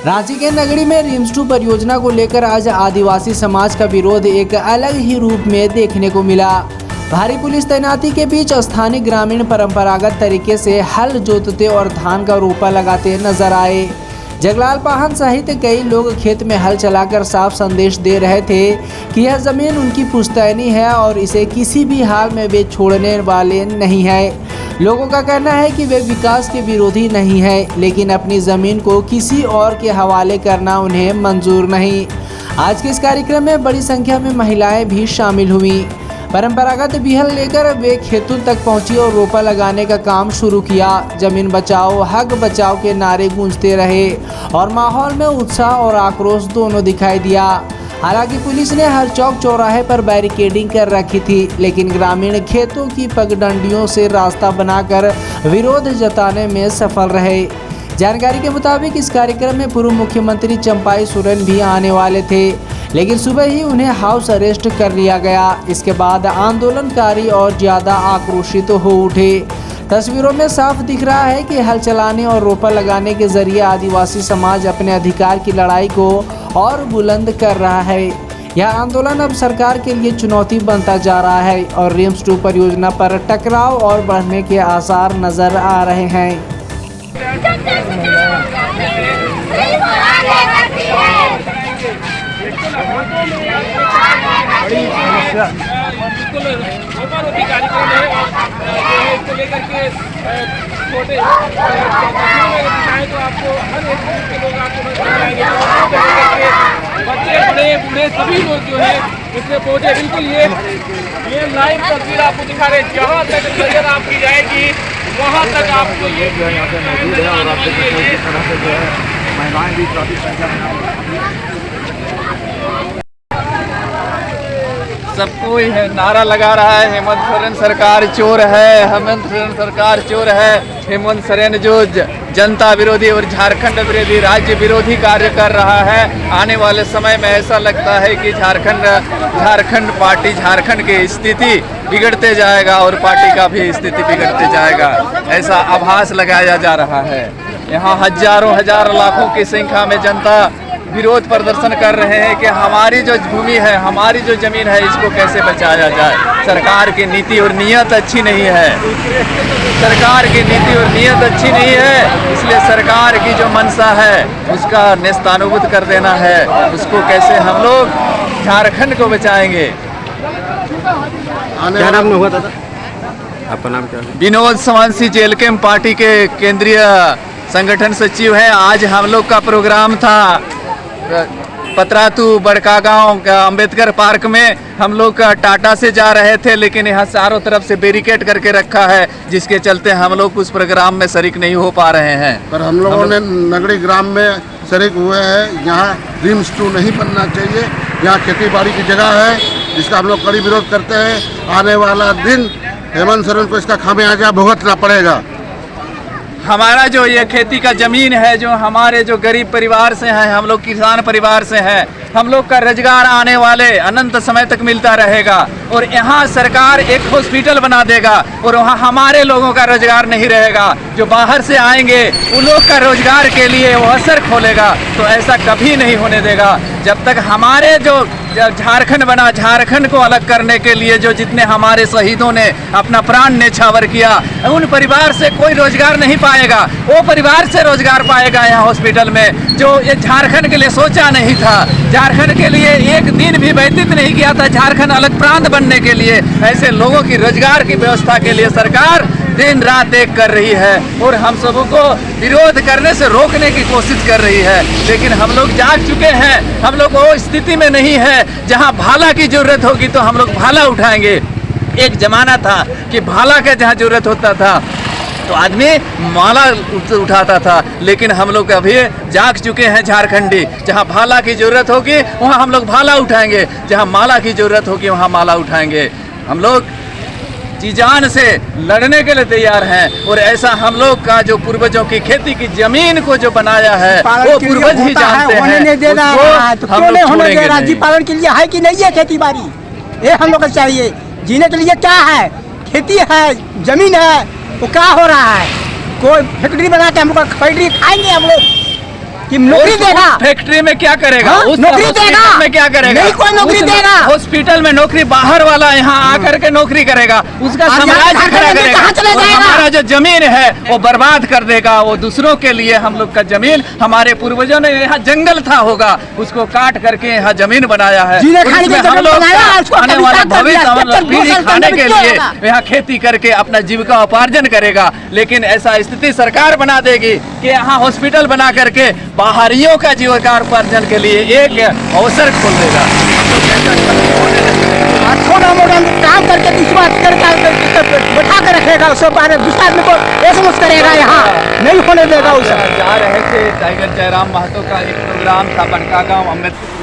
रांची के नगरी में रिम्स 2 परियोजना को लेकर आज आदिवासी समाज का विरोध एक अलग ही रूप में देखने को मिला। भारी पुलिस तैनाती के बीच स्थानीय ग्रामीण परंपरागत तरीके से हल जोतते और धान का रोपा लगाते नजर आए। जगलाल पाहन सहित कई लोग खेत में हल चलाकर साफ संदेश दे रहे थे कि यह जमीन उनकी पुश्तैनी है और इसे किसी भी हाल में वे छोड़ने वाले नहीं हैं। लोगों का कहना है कि वे विकास के विरोधी नहीं हैं, लेकिन अपनी ज़मीन को किसी और के हवाले करना उन्हें मंजूर नहीं। आज के इस कार्यक्रम में बड़ी संख्या में महिलाएं भी शामिल हुई। परंपरागत बिहल लेकर वे खेतों तक पहुंची और रोपा लगाने का काम शुरू किया। जमीन बचाओ, हक बचाओ के नारे गूंजते रहे और माहौल में उत्साह और आक्रोश दोनों दिखाई दिया। हालांकि पुलिस ने हर चौक चौराहे पर बैरिकेडिंग कर रखी थी, लेकिन ग्रामीण खेतों की पगडंडियों से रास्ता बनाकर विरोध जताने में सफल रहे। जानकारी के मुताबिक इस कार्यक्रम में पूर्व मुख्यमंत्री चंपाई सोरेन भी आने वाले थे, लेकिन सुबह ही उन्हें हाउस अरेस्ट कर लिया गया। इसके बाद आंदोलनकारी और ज़्यादा आक्रोशित हो उठे। तस्वीरों में साफ दिख रहा है कि हल चलाने और रोपा लगाने के जरिए आदिवासी समाज अपने अधिकार की लड़ाई को और बुलंद कर रहा है। यह आंदोलन अब सरकार के लिए चुनौती बनता जा रहा है और रिम्स 2 परियोजना पर टकराव और बढ़ने के आसार नजर आ रहे हैं। कार्यक्रम है इसको लेकर के छोटे तो आपको हर एक के लोग आपको बच्चे बड़े बूढ़े सभी लोग जो है इसमें पहुंचे। बिल्कुल ये लाइव तस्वीर आपको दिखा रहे हैं। जहाँ तक नजर आपकी जाएगी वहाँ तक आपको ये महिलाएं भी काफी संख्या में सबको है नारा लगा रहा है हेमंत सोरेन सरकार चोर है, हेमंत सोरेन सरकार चोर है। हेमंत सोरेन जो जनता विरोधी और झारखंड विरोधी राज्य विरोधी कार्य कर रहा है। आने वाले समय में ऐसा लगता है कि झारखंड पार्टी झारखंड की स्थिति बिगड़ते जाएगा और पार्टी का भी स्थिति बिगड़ते जाएगा, ऐसा आभास लगाया जा रहा है। यहाँ हजारों हजार लाखों की संख्या में जनता विरोध प्रदर्शन कर रहे हैं कि हमारी जो भूमि है, हमारी जो जमीन है, इसको कैसे बचाया जाए। सरकार की नीति और नीयत अच्छी नहीं है, सरकार की नीति और नीयत अच्छी नहीं है। इसलिए सरकार की जो मंशा है उसका नेस्तानुबूत कर देना है। उसको कैसे हम लोग झारखंड को बचाएंगे। क्या नाम हुआ दादा? आपका नाम क्या है? विनोद सवांशी जेलकेम पार्टी के केंद्रीय संगठन सचिव है। आज हम लोग का प्रोग्राम था पतरातू बड़का गांव का अंबेडकर पार्क में। हम लोग टाटा से जा रहे थे, लेकिन यहाँ चारों तरफ से बैरिकेड करके रखा है, जिसके चलते हम लोग उस प्रोग्राम में शरीक नहीं हो पा रहे हैं। पर हम लोगों ने नगरी ग्राम में शरीक हुए हैं। यहाँ रिम्स 2 नहीं बनना चाहिए। यहाँ खेती बाड़ी की जगह है, जिसका हम लोग कड़ी विरोध करते हैं। आने वाला दिन हेमंत सोरेन को इसका खामियाजा भुगतना पड़ेगा। हमारा जो ये खेती का जमीन है, जो हमारे जो गरीब परिवार से हैं, हम लोग किसान परिवार से हैं, हम लोग का रोजगार आने वाले अनंत समय तक मिलता रहेगा। और यहाँ सरकार एक हॉस्पिटल बना देगा और वहाँ हमारे लोगों का रोजगार नहीं रहेगा। जो बाहर से आएंगे उन लोग का रोजगार के लिए वो असर खोलेगा। तो ऐसा कभी नहीं होने देगा। जब तक हमारे जो झारखंड बना, झारखंड को अलग करने के लिए जो जितने हमारे शहीदों ने अपना प्राण न्यौछावर किया, उन परिवार से कोई रोजगार नहीं पाएगा। वो परिवार से रोजगार पाएगा यहाँ हॉस्पिटल में, जो ये झारखंड के लिए सोचा नहीं था, झारखंड के लिए एक दिन भी व्यतीत नहीं किया था झारखंड अलग प्रांत बनने के लिए। ऐसे लोगों की रोजगार की व्यवस्था के लिए सरकार दिन रात एक कर रही है और हम सबको विरोध करने से रोकने की कोशिश कर रही है। लेकिन हम लोग जाग चुके हैं। हम लोग वो स्थिति में नहीं है जहां भाला की जरूरत होगी तो हम लोग भाला उठाएंगे। एक जमाना था कि भाला का जहां जरूरत होता था तो आदमी माला उठाता था, लेकिन हम लोग अभी जाग चुके हैं झारखंडी। जहां भाला की जरूरत होगी वहां हम लोग भाला उठाएंगे, जहां माला की जरूरत होगी वहां माला उठाएंगे। हम लोग जी जान से लड़ने के लिए तैयार हैं। और ऐसा हम लोग का जो पूर्वजों की खेती की जमीन को जो बनाया है वो पूर्वज ही जानते हैं। जी पालन के लिए है कि नहीं है खेती बाड़ी, ये हम लोग को चाहिए। जीने के लिए क्या है, खेती है, जमीन है, वो क्या हो रहा है। कोई फैक्ट्री बना के हम लोग फैक्ट्री खाएंगे हम लोग। कि नौकरी देगा। फैक्ट्री में क्या करेगा? हाँ, उस नौकरी हॉस्पिटल देगा। में क्या करेगा? नहीं कोई नौकरी देगा। हॉस्पिटल में नौकरी बाहर वाला यहाँ आकर के नौकरी करेगा, उसका और साम्राज्य यहाँ खड़ा कहाँ करेगा चला और जाएगा? हमारा जो जमीन है वो बर्बाद कर देगा। वो दूसरों के लिए हम लोग का जमीन, हमारे पूर्वजों ने यहाँ जंगल था होगा, उसको काट करके यहाँ जमीन बनाया है। जीने खाने के उसमें हम जगह लोग बनाया, उसको आने वाला कब्जा कर भविष्य दिया, हम लोग 70 पीढ़ी साल खाने पहले के क्या लिए होगा? यहाँ खेती करके अपना जीविका उपार्जन करेगा। लेकिन ऐसा स्थिति सरकार बना देगी कि यहाँ हॉस्पिटल बना करके बाहरियों का जीविका उपार्जन के लिए एक अवसर खोल देगा। छोटा मोटा काम करके विश्वास करके बैठा कर रखेगा, उसके बारे में दूसरा आदमी को एसएमएस करेगा, यहाँ नहीं होने देगा उसे। जा रहे थे टाइगर जयराम महतो का एक प्रोग्राम था बनका गांव अम्बेडकर।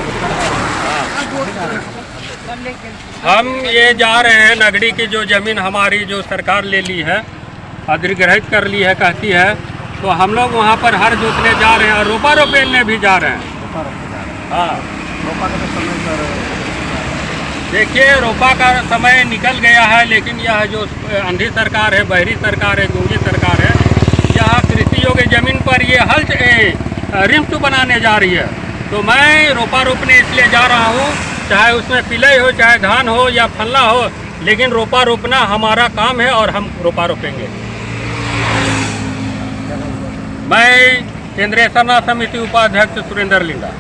हम ये जा रहे हैं नगड़ी की जो ज़मीन हमारी जो सरकार ले ली है, अधिग्रहित कर ली है कहती है, तो हम लोग वहाँ पर हर जोतने जा रहे हैं और रोपा रोपने भी जा रहे हैं। हाँ, देखिए रोपा का समय निकल गया है, लेकिन यह जो अंधी सरकार है, बहरी सरकार है, गूंगी सरकार है, यह कृषि योग्य ज़मीन पर ये रिम्स बनाने जा रही है। तो मैं रोपा रोपने इसलिए जा रहा हूँ, चाहे उसमें पिलई हो, चाहे धान हो या फल्ला हो, लेकिन रोपा रोपना हमारा काम है और हम रोपा रोपेंगे। मैं केंद्रीय सरना समिति उपाध्यक्ष सुरेंद्र लिंगा।